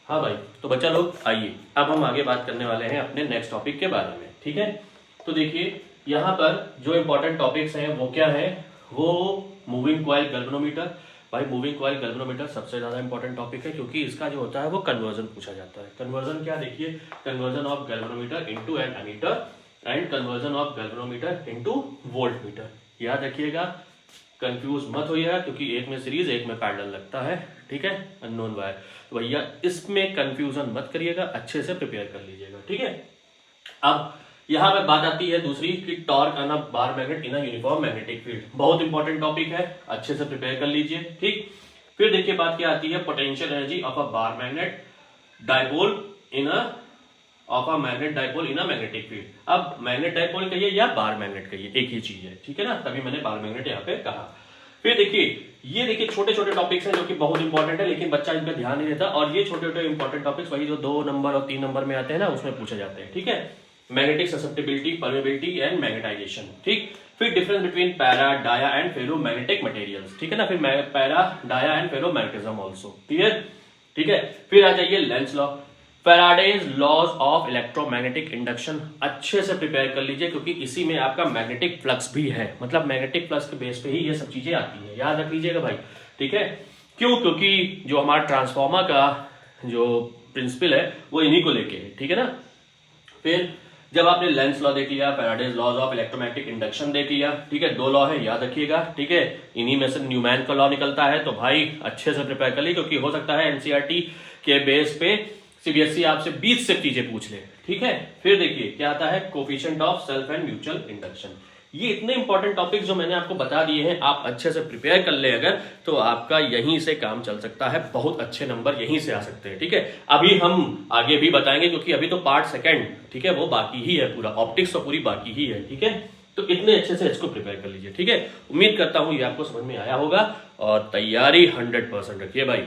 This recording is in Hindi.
हाँ भाई, तो बच्चा लोग आइए, अब हम आगे बात करने वाले हैं अपने नेक्स्ट टॉपिक के बारे में। ठीक है, तो देखिए यहाँ पर जो इंपॉर्टेंट टॉपिक्स हैं वो क्या है, वो मूविंग कॉइल गैल्वेनोमीटर। भाई मूविंग कॉइल गैल्वेनोमीटर सबसे ज्यादा इंपॉर्टेंट टॉपिक है, क्योंकि इसका जो होता है वो कन्वर्जन पूछा जाता है। कन्वर्जन क्या, देखिए, conversion of galvanometer into an ammeter and conversion of galvanometer into volt meter. याद रखिएगा, कंफ्यूज मत होइएगा, क्योंकि एक में सीरीज एक में पैरेलल लगता है। ठीक है, अननोन वायर, तो भैया इसमें कंफ्यूजन मत करिएगा, अच्छे से प्रिपेयर कर लीजिएगा। ठीक है, अब यहां पर बात आती है दूसरी कि torque on a bar magnet in a uniform magnetic field. बहुत इंपॉर्टेंट टॉपिक है, अच्छे से प्रिपेयर कर लीजिए। ठीक, फिर देखिए बात क्या आती है, potential energy of a bar magnet dipole in a magnet dipole in a magnetic field. अब मैग्नेट डायपोल कहिए या बार मैग्नेट कहिए, एक ही चीज है। ठीक है ना, तभी मैंने बार मैग्नेट यहाँ पे कहा। फिर देखिए, ये देखिए छोटे छोटे टॉपिक्स हैं जो कि बहुत इंपॉर्टेंट है, लेकिन बच्चा इन पर ध्यान नहीं देता, और ये छोटे छोटे इंपॉर्टेंट टॉपिक्स वही जो 2 नंबर और 3 नंबर में आते हैं ना, उसमें पूछे जाते हैं। ठीक है, magnetic susceptibility, permeability and magnetization. ठीक, फिर difference between para, dia and ferromagnetic materials. ठीक है ना, फिर para, dia and ferromagnetism also. Clear? ठीक है, फिर आ जाइए Lenz law, Faraday's laws of electromagnetic induction. अच्छे से प्रिपेयर कर लीजिए, क्योंकि इसी में आपका मैग्नेटिक फ्लक्स भी है, मतलब मैग्नेटिक फ्लक्स के बेस पे ही ये सब चीजें आती है, याद रख लीजिएगा भाई। ठीक है, क्यों? क्योंकि जो हमारा ट्रांसफॉर्मर का जो प्रिंसिपल है वो इन्हीं को लेके है। ठीक है ना, फिर जब आपने लेंस लॉ देख लिया, Faraday's laws of electromagnetic induction देख लिया, ठीक है, 2 लॉ है, याद रखिएगा। ठीक है, इन्हीं में से न्यूमैन का लॉ निकलता है, तो भाई अच्छे से प्रिपेयर कर ली, क्योंकि हो सकता है एनसीईआरटी के बेस पे सीबीएसई आपसे 20 से चीजें पूछ ले। ठीक है, फिर देखिए क्या आता है, coefficient of self and mutual induction. ये इतने इंपॉर्टेंट टॉपिक्स जो मैंने आपको बता दिए हैं, आप अच्छे से प्रिपेयर कर ले अगर, तो आपका यहीं से काम चल सकता है, बहुत अच्छे नंबर यहीं से आ सकते हैं। ठीक है, अभी हम आगे भी बताएंगे, क्योंकि अभी तो पार्ट सेकंड, ठीक है, वो बाकी ही है, पूरा ऑप्टिक्स तो पूरी बाकी ही है। ठीक है, तो इतने अच्छे से इसको प्रिपेयर कर लीजिए। ठीक है, उम्मीद करता हूं ये आपको समझ में आया होगा, और तैयारी 100% रखिए भाई।